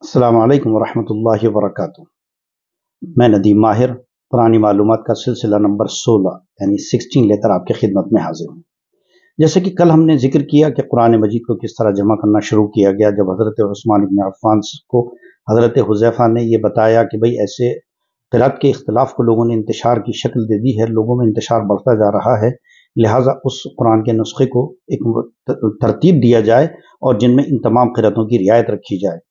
السلام علیکم ورحمۃ اللہ وبرکاتہ۔ میں ندیم ماہر پرانی معلومات کا سلسلہ نمبر 16 یعنی 16 لے کر آپ کی خدمت میں حاضر ہوں۔ جیسے کہ کل ہم نے ذکر کیا کہ قرآن مجید کو کس طرح جمع کرنا شروع کیا گیا جب حضرت عثمان بن عفان کو حضرت حذیفہ نے یہ بتایا کہ بھئی ایسے قرأت کے اختلاف کو لوگوں نے انتشار کی شکل دے دی ہے، لوگوں میں انتشار بڑھتا جا رہا ہے، لہٰذا اس قرآن کے نسخے کو ایک ترتیب دیا جائے اور جن میں ان تمام قرأتوں کی رعایت رکھی جائے۔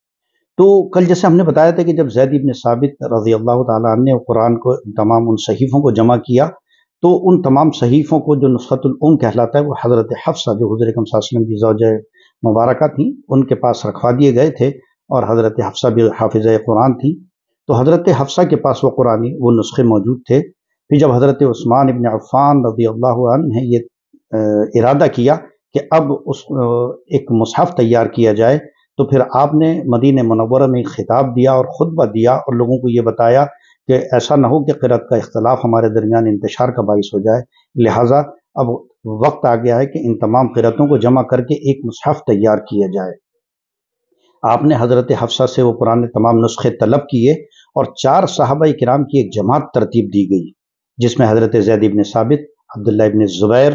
تو کل جیسے ہم نے بتایا تھا کہ جب زید بن ثابت رضی اللہ تعالیٰ عنہ نے قرآن کو تمام ان صحیفوں کو جمع کیا تو ان تمام صحیفوں کو جو نسخۃ الام کہلاتا ہے وہ حضرت حفصہ جو حضور اکرم صلی اللہ علیہ وسلم کی زوجہ مبارکہ تھیں ان کے پاس رکھوا دیے گئے تھے، اور حضرت حفصہ بھی حافظہ قرآن تھی، تو حضرت حفصہ کے پاس وہ نسخے موجود تھے۔ پھر جب حضرت عثمان بن عفان رضی اللہ عنہ نے یہ ارادہ کیا کہ اب ایک مصحف تیار کیا جائے، تو پھر آپ نے مدینہ منورہ میں خطاب دیا اور خطبہ دیا اور لوگوں کو یہ بتایا کہ ایسا نہ ہو کہ قرأت کا اختلاف ہمارے درمیان انتشار کا باعث ہو جائے، لہٰذا اب وقت آ گیا ہے کہ ان تمام قرأتوں کو جمع کر کے ایک مصحف تیار کیا جائے۔ آپ نے حضرت حفصہ سے وہ پرانے تمام نسخے طلب کیے اور 4 صحابہ کرام کی ایک جماعت ترتیب دی گئی، جس میں حضرت زید بن ثابت، عبداللہ بن زبیر،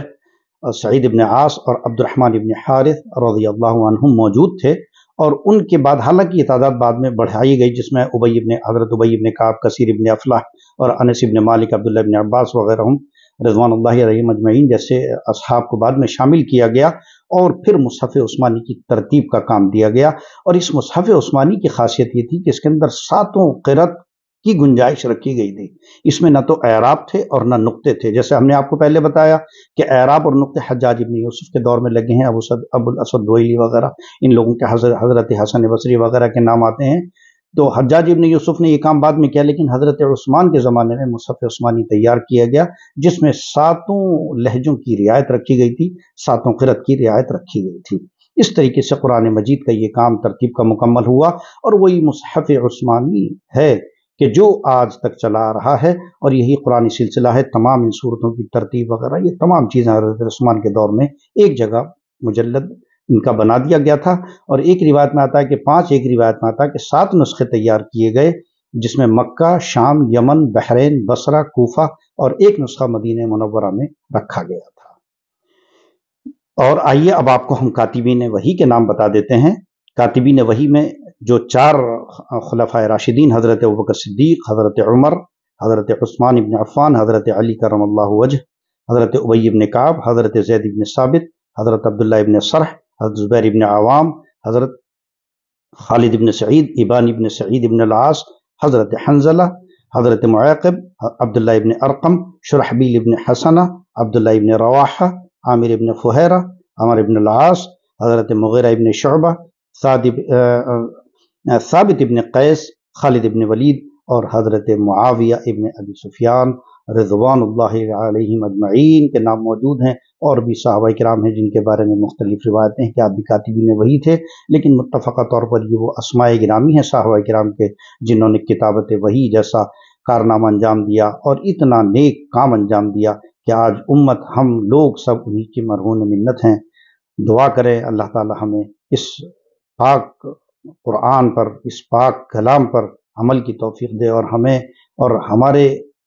سعید بن عاص اور عبد الرحمن بن حارث رضی اللہ عنہم موجود تھے، اور ان کے بعد حالانکہ یہ تعداد بعد میں بڑھائی گئی، جس میں حضرت ابی بن کعب، کثیر بن افلاح اور انس بن مالک، عبداللہ بن عباس وغیرہ رضوان اللہ علیہم اجمعین جیسے اصحاب کو بعد میں شامل کیا گیا، اور پھر مصحف عثمانی کی ترتیب کا کام دیا گیا۔ اور اس مصحف عثمانی کی خاصیت یہ تھی کہ اس کے اندر 7 قرأت کی گنجائش رکھی گئی تھی۔ اس میں نہ تو اعراب تھے اور نہ نقطے تھے، جیسے ہم نے آپ کو پہلے بتایا کہ اعراب اور نقطے حجاج ابن یوسف کے دور میں لگے ہیں، ابو الاسود دوئلی وغیرہ ان لوگوں کے حضرت حسن بصری وغیرہ کے نام آتے ہیں۔ تو حجاج ابن یوسف نے یہ کام بعد میں کیا، لیکن حضرت عثمان کے زمانے میں مصحف عثمانی تیار کیا گیا، جس میں 7 لہجوں کی رعایت رکھی گئی تھی، 7 قرأت کی رعایت رکھی گئی تھی۔ اس طریقے سے قرآن مجید کا یہ کام ترتیب کا مکمل ہوا، اور وہی مصحف عثمانی ہے کہ جو آج تک چلا آ رہا ہے، اور یہی قرآنی سلسلہ ہے۔ تمام ان صورتوں کی ترتیب وغیرہ یہ تمام چیزیں حضرت عثمان کے دور میں ایک جگہ مجلد ان کا بنا دیا گیا تھا، اور ایک روایت میں آتا ہے کہ 5، ایک روایت میں آتا ہے کہ 7 نسخے تیار کیے گئے، جس میں مکہ، شام، یمن، بحرین، بصرہ، کوفہ اور ایک نسخہ مدینہ منورہ میں رکھا گیا تھا۔ اور آئیے اب آپ کو ہم کاتبین وحی کے نام بتا دیتے ہیں۔ کاتبین وحی میں جو 4 خلفائے راشدین حضرت ابوبکر صدیق، حضرت عمر، حضرت عثمان بن عفان، حضرت علی کرم اللہ وجہ، حضرت ابی بن کعب، حضرت زید بن ثابت، حضرت عبداللہ بن سرح، حضرت زبیر بن عوام، حضرت خالد بن سعید، ابان بن سعید بن العاص، حضرت حنزلہ، حضرت معاقب، عبداللہ بن ارقم، شرحبیل بن حسنہ، عبداللہ بن رواحہ، عامر بن فہیرہ، عمر بن العاص، حضرت مغیرہ بن شعبہ، ثابت ابن قیس، خالد ابن ولید اور حضرت معاویہ ابن ابی سفیان رضوان اللہ علیہم اجمعین کے نام موجود ہیں۔ اور بھی صحابہ کرام ہیں جن کے بارے میں مختلف روایتیں ہیں کہ آپ بھی کاتبین وحی تھے، لیکن متفقہ طور پر یہ وہ اسماء گرامی ہیں صحابہ کرام کے جنہوں نے کتابت وحی جیسا کارنامہ انجام دیا اور اتنا نیک کام انجام دیا کہ آج امت ہم لوگ سب انہی کی مرہون منت ہیں۔ دعا کرے اللہ تعالی ہمیں اس پاک قرآن پر، اس پاک کلام پر عمل کی توفیق دے، اور ہمیں اور ہمارے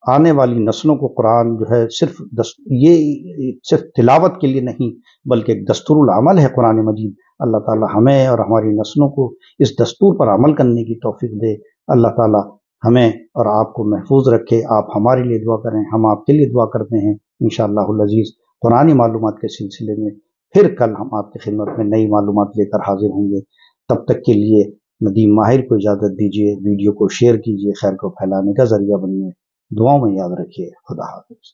آنے والی نسلوں کو قرآن جو ہے صرف تلاوت کے لیے نہیں بلکہ ایک دستور العمل ہے قرآن مجید۔ اللہ تعالی ہمیں اور ہماری نسلوں کو اس دستور پر عمل کرنے کی توفیق دے۔ اللہ تعالی ہمیں اور آپ کو محفوظ رکھے۔ آپ ہمارے لیے دعا کریں، ہم آپ کے لیے دعا کرتے ہیں۔ انشاءاللہ العزیز قرآنی معلومات کے سلسلے میں پھر کل ہم آپ کی خدمت میں نئی معلومات لے کر حاضر ہوں گے۔ تب تک کے لیے ندیم ماہر کو اجازت دیجیے، ویڈیو کو شیئر کیجیے، خیر کو پھیلانے کا ذریعہ بنیے۔ دعاؤں میں یاد رکھیے۔ خدا حافظ۔